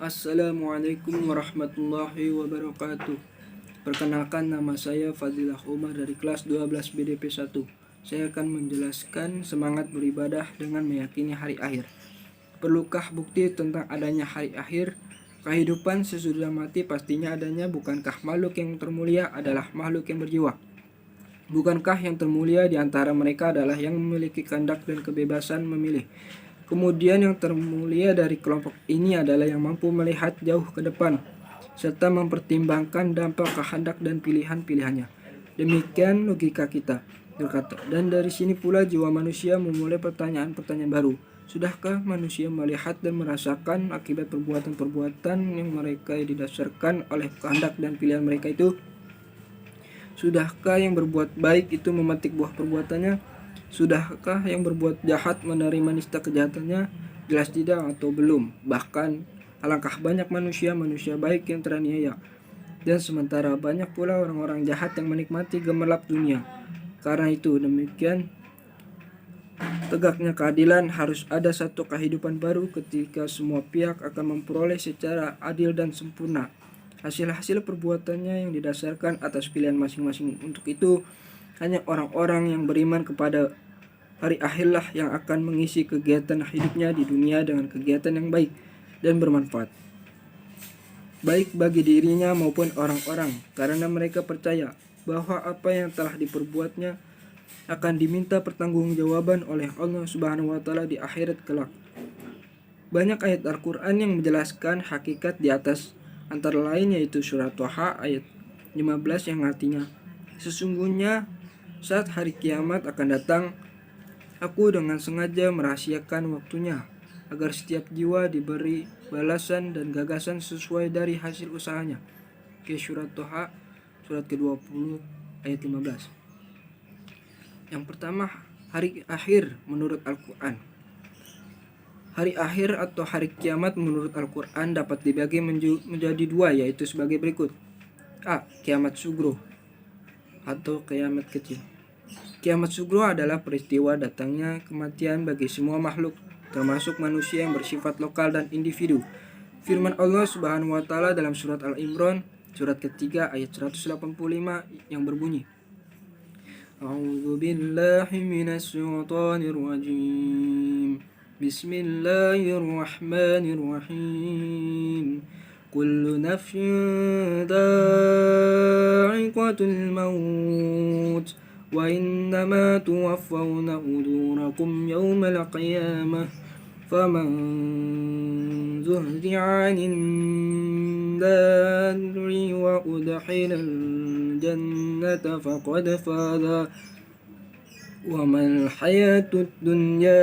Assalamualaikum warahmatullahi wabarakatuh. Perkenalkan, nama saya Fadilah Umar dari kelas 12 BDP 1. Saya akan menjelaskan semangat beribadah dengan meyakini hari akhir. Perlukah bukti tentang adanya hari akhir? Kehidupan sesudah mati pastinya adanya. Bukankah makhluk yang termulia adalah makhluk yang berjiwa? Bukankah yang termulia di antara mereka adalah yang memiliki kehendak dan kebebasan memilih? Kemudian yang termulia dari kelompok ini adalah yang mampu melihat jauh ke depan, serta mempertimbangkan dampak kehendak dan pilihan-pilihannya. Demikian logika kita, berkata. Dan dari sini pula jiwa manusia memulai pertanyaan-pertanyaan baru. Sudahkah manusia melihat dan merasakan akibat perbuatan-perbuatan yang mereka didasarkan oleh kehendak dan pilihan mereka itu? Sudahkah yang berbuat baik itu memetik buah perbuatannya? Sudahkah yang berbuat jahat menerima nista kejahatannya? Jelas tidak atau belum. Bahkan alangkah banyak manusia baik yang teraniaya. Dan sementara banyak pula orang-orang jahat yang menikmati gemerlap dunia. Karena itu demikian tegaknya keadilan, harus ada satu kehidupan baru ketika semua pihak akan memperoleh secara adil dan sempurna hasil-hasil perbuatannya yang didasarkan atas pilihan masing-masing. Untuk itu hanya orang-orang yang beriman kepada hari akhirlah yang akan mengisi kegiatan hidupnya di dunia dengan kegiatan yang baik dan bermanfaat, baik bagi dirinya maupun orang-orang, karena mereka percaya bahwa apa yang telah diperbuatnya akan diminta pertanggungjawaban oleh Allah Subhanahu wa Ta'ala di akhirat kelak. Banyak ayat Al-Quran yang menjelaskan hakikat di atas, antara lain yaitu surat Thaha ayat 15 yang artinya, sesungguhnya saat hari kiamat akan datang, aku dengan sengaja merahasiakan waktunya, agar setiap jiwa diberi balasan dan gagasan sesuai dari hasil usahanya. Ke surat Thaha, surat ke-20 ayat 15. Yang pertama, hari akhir menurut Al-Quran. Hari akhir atau hari kiamat menurut Al-Quran dapat dibagi menjadi dua, yaitu sebagai berikut. A. Kiamat sugro atau kiamat kecil. Kiamat sugro adalah peristiwa datangnya kematian bagi semua makhluk, termasuk manusia yang bersifat lokal dan individu. Firman Allah Subhanahu wa Ta'ala dalam surat Al-Imran, surat ketiga ayat 185 yang berbunyi, A'udzu billahi minasy syaithanir rajim. Bismillahirrahmanirrahim. Kullu nafsin dha'iqatul maut wa innama tuwaffawna ujurakum yawmal qiyamah faman zuhzi'a 'anil nari wa udkhilal jannata faqad faza wa mal hayatud dunya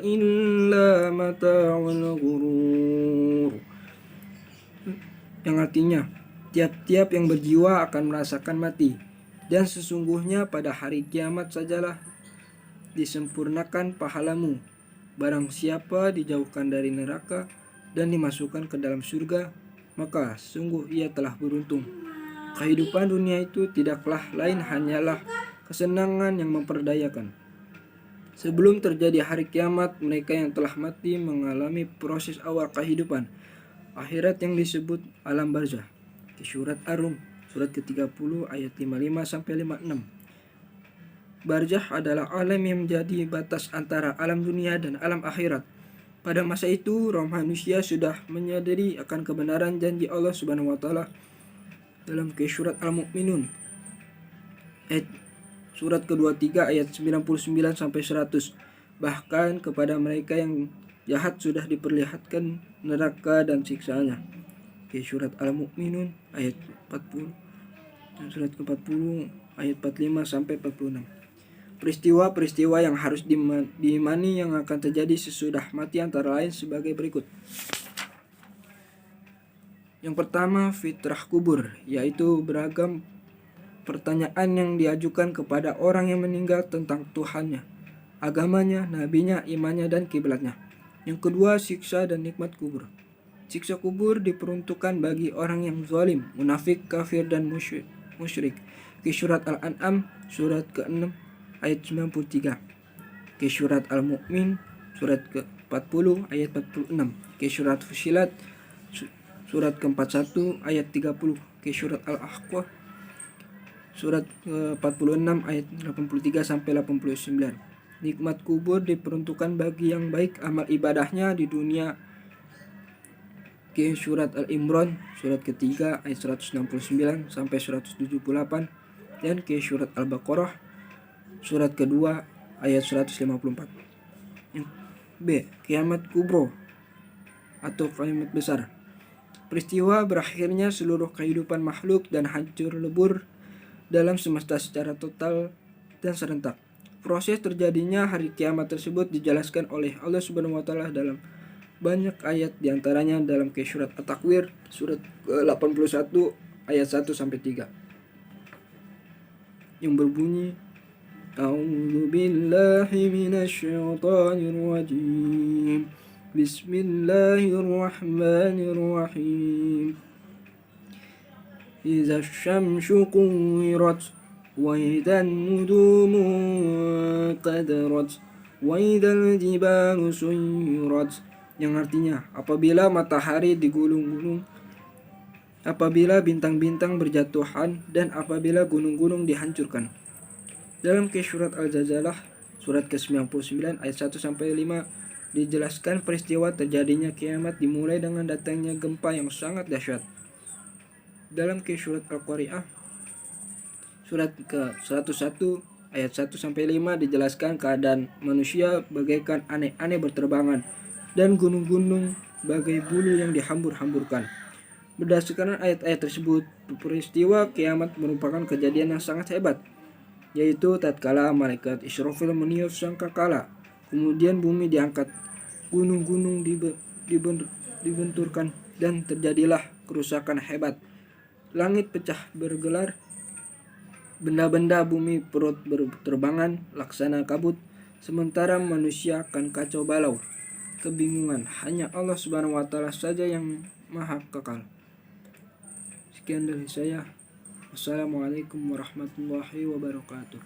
illa mata'ul ghurur. Yang artinya, tiap-tiap yang berjiwa akan merasakan mati, dan sesungguhnya pada hari kiamat sajalah disempurnakan pahalamu. Barang siapa dijauhkan dari neraka dan dimasukkan ke dalam surga, maka sungguh ia telah beruntung. Kehidupan dunia itu tidaklah lain hanyalah kesenangan yang memperdayakan. Sebelum terjadi hari kiamat, mereka yang telah mati mengalami proses awal kehidupan akhirat yang disebut alam barzah. Di surat Ar-Rum, surat ke-30 ayat 55 sampai 56. Barzah adalah alam yang menjadi batas antara alam dunia dan alam akhirat. Pada masa itu, roh manusia sudah menyadari akan kebenaran janji Allah Subhanahu wa Ta'ala dalam surat Al-Mu'minun ayat surat ke-23 ayat 99 sampai 100. Bahkan kepada mereka yang jahat sudah diperlihatkan neraka dan siksaannya. Ke surat Al-Mu'minun ayat 40 dan surat ke-40 ayat 45 sampai 46. Peristiwa-peristiwa yang harus diimani yang akan terjadi sesudah mati antara lain sebagai berikut. Yang pertama, fitrah kubur, yaitu beragam pertanyaan yang diajukan kepada orang yang meninggal tentang Tuhannya, agamanya, nabinya, imannya, dan kiblatnya. Yang kedua, siksa dan nikmat kubur. Siksa kubur diperuntukkan bagi orang yang zalim, munafik, kafir, dan musyrik. Ke surat Al-An'am, surat ke-6 ayat 93. Ke surat Al-Mu'min, surat ke 40 ayat 46 ke surat Fusilat surat ke-41 ayat 30 ke surat Al-Ahqaf surat ke-46 ayat 83 sampai 89. Nikmat kubur diperuntukkan bagi yang baik amal ibadahnya di dunia ke surat Al-Imran surat ketiga ayat 169 sampai 178 dan ke surat Al-Baqarah surat kedua ayat 154. B. Kiamat kubro atau kiamat besar. Peristiwa berakhirnya seluruh kehidupan makhluk dan hancur lebur dalam semesta secara total dan serentak. Proses terjadinya hari kiamat tersebut dijelaskan oleh Allah Subhanahu wa taala dalam banyak ayat, diantaranya dalam surat At-Takwir surat ke-81 ayat 1 sampai 3 yang berbunyi A'udzu billahi minasy syaithanir rajim. Bismillahirrahmanirrahim. Idza asy-syamsu kuwirat wa idzan nujumu qadarat wa idzal jibalu suyirat, yang artinya apabila matahari digulung-gulung, apabila bintang-bintang berjatuhan, dan apabila gunung-gunung dihancurkan. Dalam surat Al-Zalzalah surat ke-99 ayat 1 sampai 5 dijelaskan peristiwa terjadinya kiamat dimulai dengan datangnya gempa yang sangat dahsyat. Dalam surat Al-Qari'ah surat ke-101 ayat 1 sampai 5 dijelaskan keadaan manusia bagaikan aneh-aneh berterbangan dan gunung-gunung bagai bulu yang dihambur-hamburkan. Berdasarkan ayat-ayat tersebut, peristiwa kiamat merupakan kejadian yang sangat hebat, yaitu tatkala malaikat Israfil meniup sangkakala, kemudian bumi diangkat, gunung-gunung dibenturkan, dan terjadilah kerusakan hebat. Langit pecah bergelar, benda-benda bumi perut berterbangan laksana kabut, sementara manusia akan kacau balau, kebingungan. Hanya Allah Subhanahu wa taala saja yang maha kekal. Sekian dari saya. Wassalamualaikum warahmatullahi wabarakatuh.